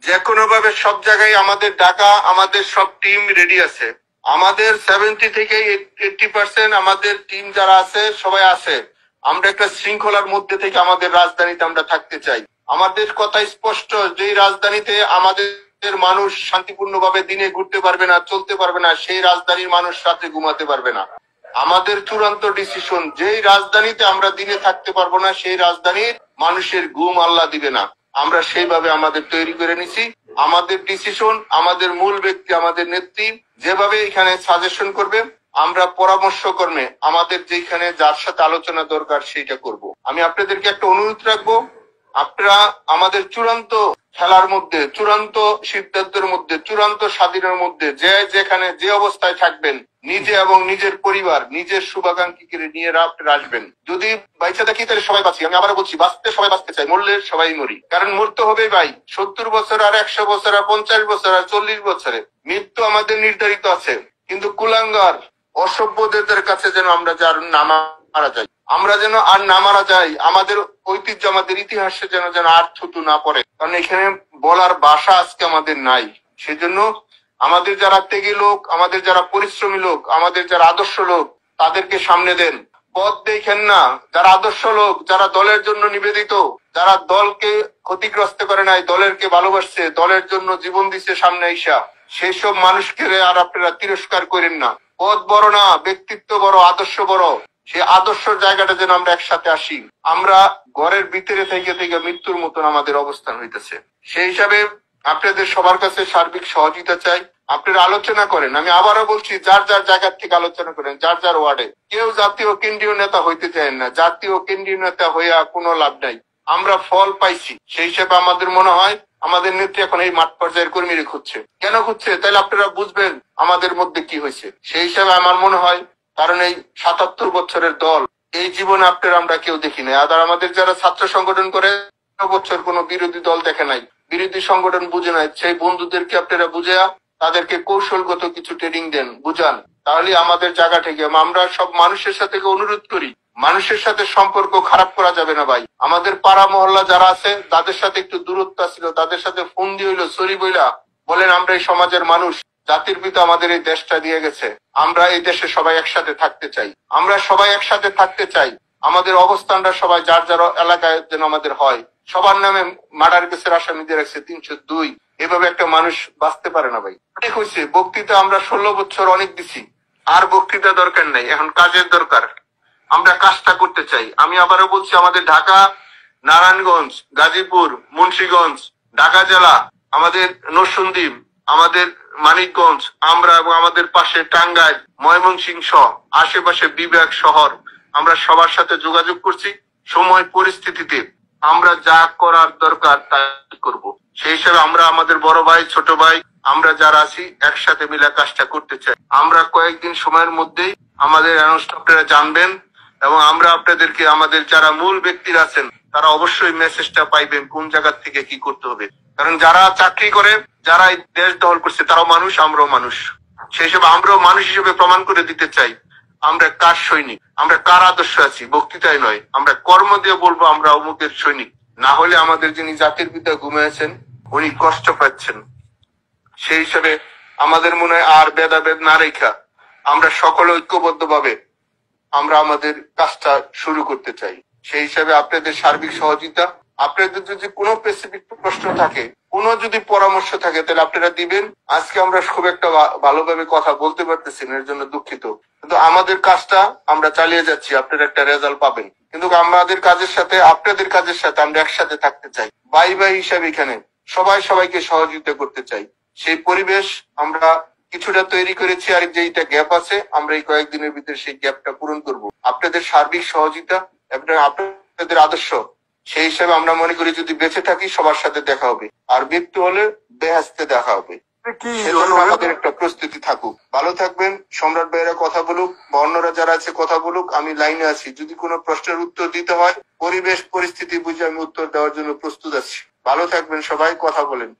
যে কোনো ভাবে সব জায়গায় আমাদের ডাকা, আমাদের সব টিম রেডি আছে। আমাদের 70 থেকে 80% আমাদের টিম যারা আছে সবাই আছে। আমরা একটা শৃঙ্খলার মধ্যে থেকে আমাদের রাজধানীতে আমরা থাকতে চাই। আমাদের কথা স্পষ্ট, যে রাজধানীতে আমাদের মানুষ শান্তিপূর্ণভাবে দিনে ঘুরতে পারবে না, চলতে পারবে না, সেই রাজধানীর মানুষ রাতে ঘুমাতে পারবে না। আমাদের চূড়ান্ত ডিসিশন, যেই রাজধানীতে আমরা দিনে থাকতে পারবো না, সেই রাজধানীর মানুষের ঘুম আল্লাহ দিবে না। আমরা সেইভাবে আমাদের তৈরি করে নিছি। আমাদের ডিসিশন, আমাদের মূল ব্যক্তি, আমাদের নেত্রী যেভাবে এখানে সাজেশন করবে, আমরা পরামর্শ কর্মে আমাদের যেখানে যার সাথে আলোচনা দরকার সেইটা করব। আমি আপনাদেরকে একটা অনুরোধ রাখবো, আপনারা আমাদের চূড়ান্ত খেলার মধ্যে, চূড়ান্ত সিদ্ধান্তের মধ্যে, চূড়ান্ত স্বাধীনের মধ্যে যে যেখানে যে অবস্থায় থাকবেন, নিজে এবং নিজের পরিবার, নিজের শুভাকাঙ্ক্ষীকে নিয়ে আপনারা আসবেন। যদি বাইচা থাকি তাহলে সবাই বাঁচি। আমি আবার বলছি, বাঁচতে সবাই বাঁচতে চাই, মরলে সবাই মরি। কারণ মরতে হবে ভাই। 70 বছর আর 100 বছর আর 50 বছর আর 40 বছরে মৃত্যু আমাদের নির্ধারিত আছে। কিন্তু কুলাঙ্গার অসভ্যদের কাছে যেন আমরা যার না মারা যাই, আমরা যেন আর না মারা যাই। আমাদের ঐতিহ্য, আমাদের ইতিহাসে যেন যেন আর থুতু না পড়ে। কারণ এখানে বলার ভাষা আজকে আমাদের নাই। সেজন্য আমাদের যারা ত্যাগী লোক, আমাদের যারা পরিশ্রমী লোক, আমাদের যারা আদর্শ লোক, তাদেরকে সামনে দেন। পথ দেখেন না। যারা আদর্শ লোক, যারা দলের জন্য নিবেদিত, যারা দলকে ক্ষতিগ্রস্ত করে নাই, দলেরকে ভালোবাসছে, দলের জন্য জীবন দিচ্ছে সামনে আইসা, সেই সব মানুষকে আর আপনারা তিরস্কার করেন না। পদ বড় না, ব্যক্তিত্ব বড়, আদর্শ বড়। সেই আদর্শ জায়গাটা যেন আমরা একসাথে আসি। আমরা ঘরের ভিতরে থেকে থেকে মৃত্যুর মতন আমাদের অবস্থান হইতেছে। সেই হিসাবে আপনাদের সবার কাছে সার্বিক সহযোগিতা চাই। আপনারা আলোচনা করেন। আমি আবারও বলছি, যার যার জায়গার থেকে আলোচনা করেন, যার যার ওয়ার্ডে। কেউ জাতীয় কেন্দ্রীয় নেতা হইতে চায় না। জাতীয় কেন্দ্রীয় নেতা হইয়া কোনো লাভ নাই। আমরা ফল পাইছি। সেই হিসেবে আমাদের মনে হয় আমাদের নেত্রী এখন এই মাঠ পর্যায়ের কর্মীরা খুঁজছে। কেন খুঁজছে? তাহলে আপনারা বুঝবেন আমাদের মধ্যে কি হয়েছে। সেই হিসাবে আমার মনে হয়, কারণ এই 77 বছরের দল, এই জীবনে আপনারা আমরা কেউ দেখি নাই। আর আমাদের যারা ছাত্র সংগঠন করে বছর কোনো বিরোধী দল দেখে নাই, বিরোধী সংগঠন বুঝে নাই। সেই বন্ধুদেরকে আপনারা বুঝে তাদেরকে কৌশলগত কিছু ট্রেনিং দেন, বুঝান। তাহলে আমাদের জায়গা থেকে আমরা সব মানুষের সাথে অনুরোধ করি, মানুষের সাথে সম্পর্ক খারাপ করা যাবে না ভাই। আমাদের পাড়া মহল্লা যারা আছে তাদের সাথে একটু দূরত্ব ছিল, তাদের সাথে ফোন দিয়ে হইলো সরি বইলা বলেন, আমরা এই সমাজের মানুষ, জাতির পিতা আমাদের এই দেশটা দিয়ে গেছে, আমরা এই দেশে সবাই একসাথে থাকতে চাই। আমরা সবাই একসাথে থাকতে চাই। আমাদের অবস্থানটা সবাই যার যার এলাকায় যেন আমাদের হয়। সবার নামে মার্ডার কেসের আসামিদের রাখছে 302। এভাবে একটা মানুষ বাঁচতে পারে না ভাই। ঠিক হয়েছে, বক্তৃতা আমরা 16 বছর অনেক দিছি, আর বক্তৃতা দরকার নাই, এখন কাজের দরকার। আমরা কাজটা করতে চাই। আমি আবারও বলছি, আমাদের ঢাকা, নারায়ণগঞ্জ, গাজীপুর, মুন্সিগঞ্জ, ঢাকা জেলা, আমাদের নরসিংদী, আমাদের মানিকগঞ্জ, আমরা এবং আমাদের পাশে টাঙ্গাইল, ময়মনসিংহ, আশেপাশে বিভাগ, শহর, আমরা সবার সাথে যোগাযোগ করছি। সময় পরিস্থিতিতে আমরা যা করার দরকার তাই করব। সেই হিসাবে আমরা আমাদের বড় ভাই, ছোট ভাই, আমরা যারা আছি একসাথে মিলে কাজটা করতে চাই। আমরা কয়েকদিন সময়ের মধ্যেই আমাদের আপনারা জানবেন, এবং আমরা আপনাদেরকে, আমাদের যারা মূল ব্যক্তিরা আছেন তারা অবশ্যই মেসেজটা পাইবেন কোন জায়গা থেকে কি করতে হবে। কারণ যারা চাকরি করে, যারা এই দেশ দখল করছে, তারাও মানুষ, আমরাও মানুষ। সেই হিসেবে আমরাও মানুষ হিসেবে প্রমাণ করে দিতে চাই আমরা কার সৈনিক, আমরা কার আদর্শ আছি। বক্তৃতায় নয়, আমরা কর্ম দিয়ে বলবো আমরা অমুকের সৈনিক। না হলে আমাদের যিনি জাতির পিতা ঘুমিয়েছেন উনি কষ্ট পাচ্ছেন। সেই হিসাবে আমাদের মনে হয় আর ভেদাভেদ না রেখা আমরা সকলে ঐক্যবদ্ধ ভাবে আমরা আমাদের কাজটা শুরু করতে চাই। সেই হিসাবে আপনাদের সার্বিক সহযোগিতা, আপনাদের যদি কোনো স্পেসিফিক প্রশ্ন থাকে, কোনো যদি পরামর্শ থাকে, তাহলে আপনারা দিবেন। আজকে আমরা খুব একটা ভালোভাবে কথা বলতে পারতেছি না, এর জন্য দুঃখিত। কিন্তু আমাদের কাজটা আমরা চালিয়ে যাচ্ছি, আপনারা একটা রেজাল্ট পাবেন। কিন্তু আমাদের কাজের সাথে, আপনাদের কাজের সাথে আমরা একসাথে থাকতে চাই। ভাই ভাই হিসাবে এখানে সবাই সবাইকে সহযোগিতা করতে চাই। সেই পরিবেশ আমরা কিছুটা তৈরি করেছি, আর যেটা গ্যাপ আছে আমরা এই কয়েকদিনের ভিতরে সেই গ্যাপটা পূরণ করব। আপনাদের সার্বিক সহযোগিতা এবং আপনাদের আদর্শ, সেই হিসাবে আমরা মনে করি যদি বেঁচে থাকি সবার সাথে দেখা হবে, আর মৃত্যু হলে বেহেশতে দেখা হবে। আমাদের একটা প্রস্তুতি থাকুক। ভালো থাকবেন। সম্রাট ভাইয়েরা কথা বলুক বা অন্যরা যারা আছে কথা বলুক, আমি লাইনে আছি। যদি কোনো প্রশ্নের উত্তর দিতে হয়, পরিবেশ পরিস্থিতি বুঝে আমি উত্তর দেওয়ার জন্য প্রস্তুত আছি। ভালো থাকবেন সবাই, কথা বলেন।